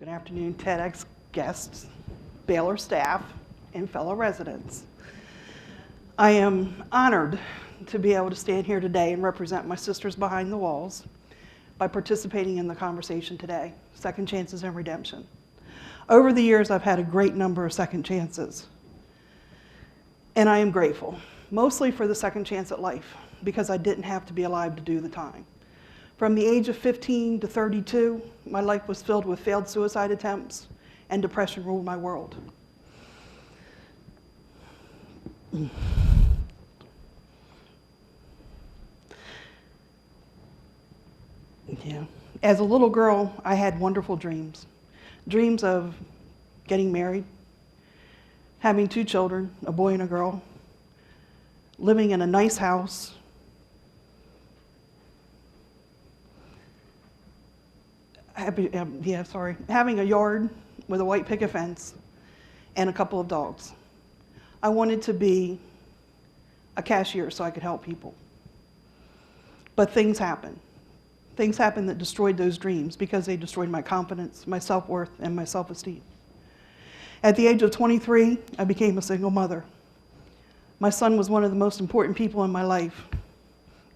Good afternoon, TEDx guests, Baylor staff, and fellow residents. I am honored to be able to stand here today and represent my sisters behind the walls by participating in the conversation today, Second Chances and Redemption. Over the years, I've had a great number of second chances, and I am grateful, mostly for the second chance at life, because I didn't have to be alive to do the time. From the age of 15 to 32, my life was filled with failed suicide attempts, and depression ruled my world. Yeah. As a little girl, I had wonderful dreams. Dreams of getting married, having 2 children, a boy and a girl, living in a nice house, having a yard with a white picket fence and a couple of dogs. I wanted to be a cashier so I could help people. But things happened. Things happened that destroyed those dreams because they destroyed my confidence, my self-worth, and my self-esteem. At the age of 23, I became a single mother. My son was one of the most important people in my life,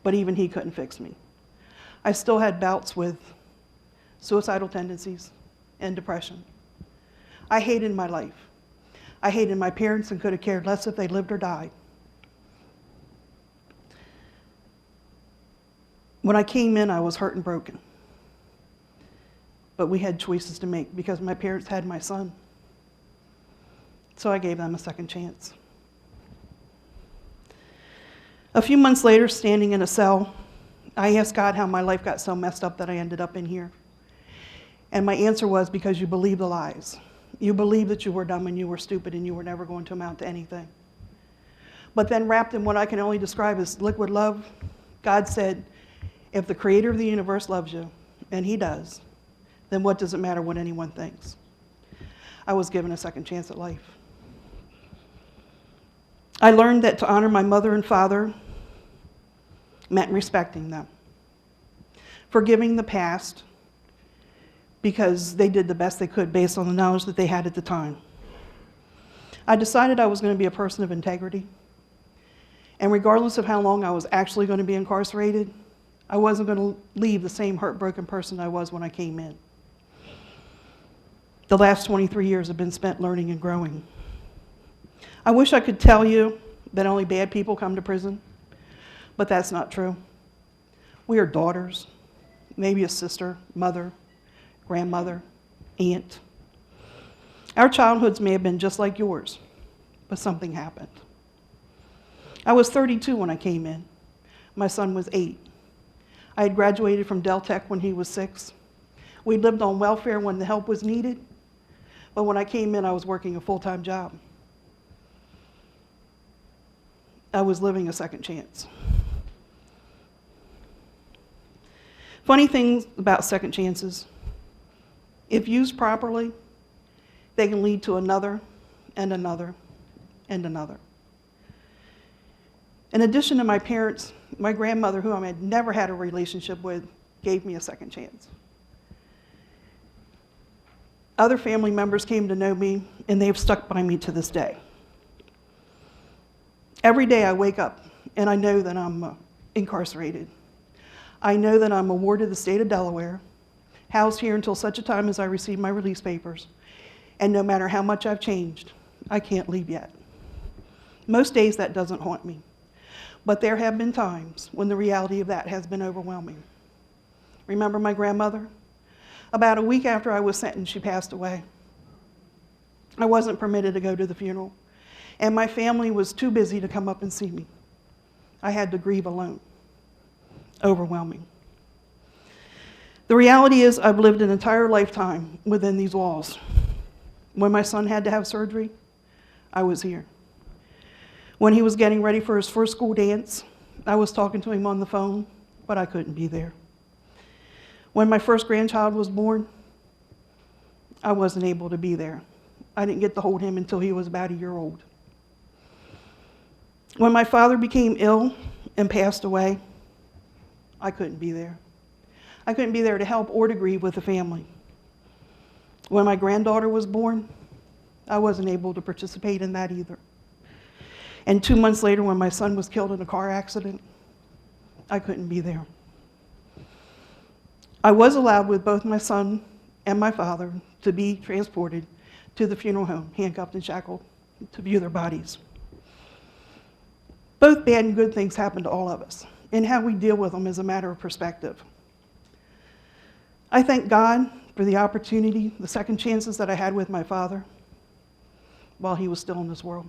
but even he couldn't fix me. I still had bouts with suicidal tendencies and depression. I hated my life. I hated my parents and could have cared less if they lived or died. When I came in, I was hurt and broken. But we had choices to make because my parents had my son. So I gave them a second chance. A few months later, standing in a cell, I asked God how my life got so messed up that I ended up in here. And my answer was, because you believe the lies. You believe that you were dumb and you were stupid and you were never going to amount to anything. But then wrapped in what I can only describe as liquid love, God said, if the creator of the universe loves you, and he does, then what does it matter what anyone thinks? I was given a second chance at life. I learned that to honor my mother and father meant respecting them, forgiving the past, because they did the best they could based on the knowledge that they had at the time. I decided I was going to be a person of integrity, and regardless of how long I was actually going to be incarcerated, I wasn't going to leave the same heartbroken person I was when I came in. The last 23 years have been spent learning and growing. I wish I could tell you that only bad people come to prison, but that's not true. We are daughters, maybe a sister, mother, grandmother, aunt. Our childhoods may have been just like yours, but something happened. I was 32 when I came in. My son was 8. I had graduated from Del Tech when he was 6. We lived on welfare when the help was needed, but when I came in, I was working a full-time job. I was living a second chance. Funny things about second chances. If used properly, they can lead to another and another and another. In addition to my parents, my grandmother, who I had never had a relationship with, gave me a second chance. Other family members came to know me, and they've stuck by me to this day. Every day I wake up, and I know that I'm incarcerated. I know that I'm a ward of the state of Delaware, housed here until such a time as I receive my release papers, and no matter how much I've changed, I can't leave yet. Most days that doesn't haunt me, but there have been times when the reality of that has been overwhelming. Remember my grandmother? About a week after I was sentenced, she passed away. I wasn't permitted to go to the funeral, and my family was too busy to come up and see me. I had to grieve alone. Overwhelming. The reality is I've lived an entire lifetime within these walls. When my son had to have surgery, I was here. When he was getting ready for his first school dance, I was talking to him on the phone, but I couldn't be there. When my first grandchild was born, I wasn't able to be there. I didn't get to hold him until he was about a year old. When my father became ill and passed away, I couldn't be there. I couldn't be there to help or to grieve with the family. When my granddaughter was born, I wasn't able to participate in that either. And 2 months later, when my son was killed in a car accident, I couldn't be there. I was allowed with both my son and my father to be transported to the funeral home, handcuffed and shackled, to view their bodies. Both bad and good things happen to all of us, and how we deal with them is a matter of perspective. I thank God for the opportunity, the second chances that I had with my father while he was still in this world.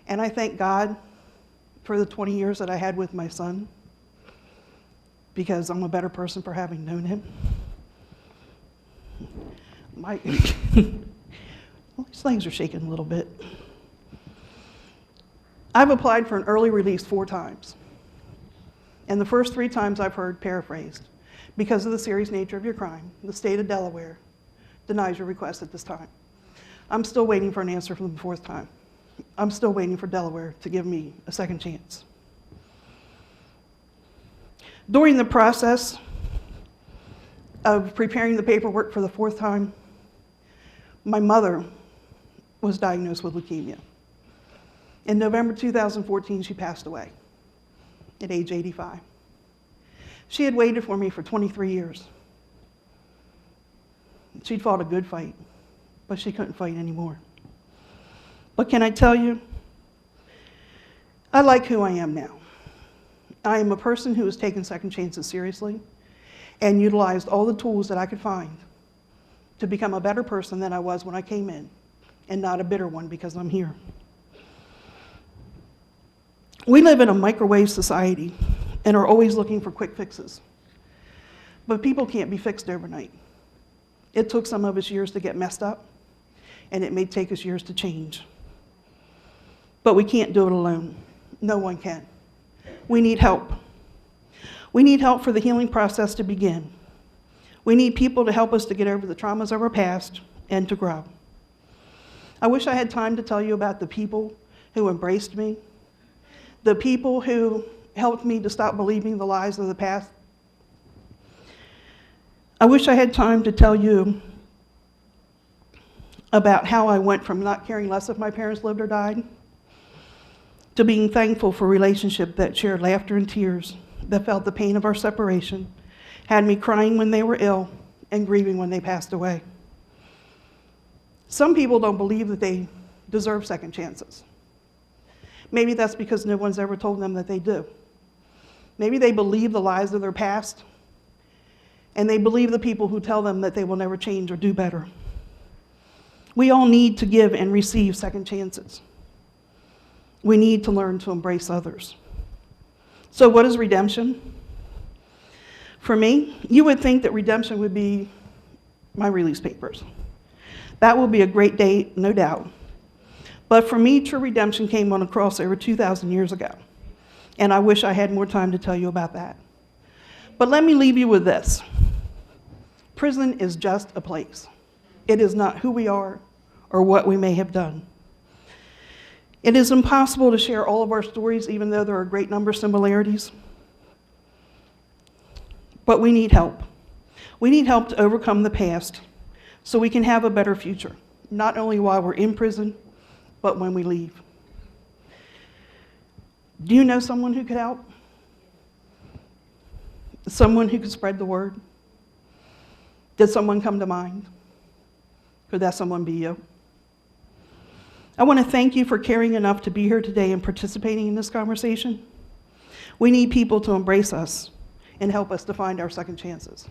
And I thank God for the 20 years that I had with my son, because I'm a better person for having known him. These legs are shaking a little bit. I've applied for an early release 4 times. And the first 3 times I've heard paraphrased. Because of the serious nature of your crime, the state of Delaware denies your request at this time. I'm still waiting for an answer from the 4th time. I'm still waiting for Delaware to give me a second chance. During the process of preparing the paperwork for the 4th time, my mother was diagnosed with leukemia. In November 2014, she passed away at age 85. She had waited for me for 23 years. She'd fought a good fight, but she couldn't fight anymore. But can I tell you, I like who I am now. I am a person who has taken second chances seriously and utilized all the tools that I could find to become a better person than I was when I came in, and not a bitter one because I'm here. We live in a microwave society and are always looking for quick fixes. But people can't be fixed overnight. It took some of us years to get messed up, and it may take us years to change. But we can't do it alone. No one can. We need help. We need help for the healing process to begin. We need people to help us to get over the traumas of our past and to grow. I wish I had time to tell you about the people who embraced me, the people who helped me to stop believing the lies of the past. I wish I had time to tell you about how I went from not caring less if my parents lived or died to being thankful for a relationship that shared laughter and tears, that felt the pain of our separation, had me crying when they were ill and grieving when they passed away. Some people don't believe that they deserve second chances. Maybe that's because no one's ever told them that they do. Maybe they believe the lies of their past, and they believe the people who tell them that they will never change or do better. We all need to give and receive second chances. We need to learn to embrace others. So what is redemption? For me, you would think that redemption would be my release papers. That will be a great day, no doubt. But for me, true redemption came on a cross over 2,000 years ago. And I wish I had more time to tell you about that. But let me leave you with this. Prison is just a place. It is not who we are or what we may have done. It is impossible to share all of our stories, even though there are a great number of similarities. But we need help. We need help to overcome the past so we can have a better future, not only while we're in prison, but when we leave. Do you know someone who could help? Someone who could spread the word? Did someone come to mind? Could that someone be you? I want to thank you for caring enough to be here today and participating in this conversation. We need people to embrace us and help us to find our second chances.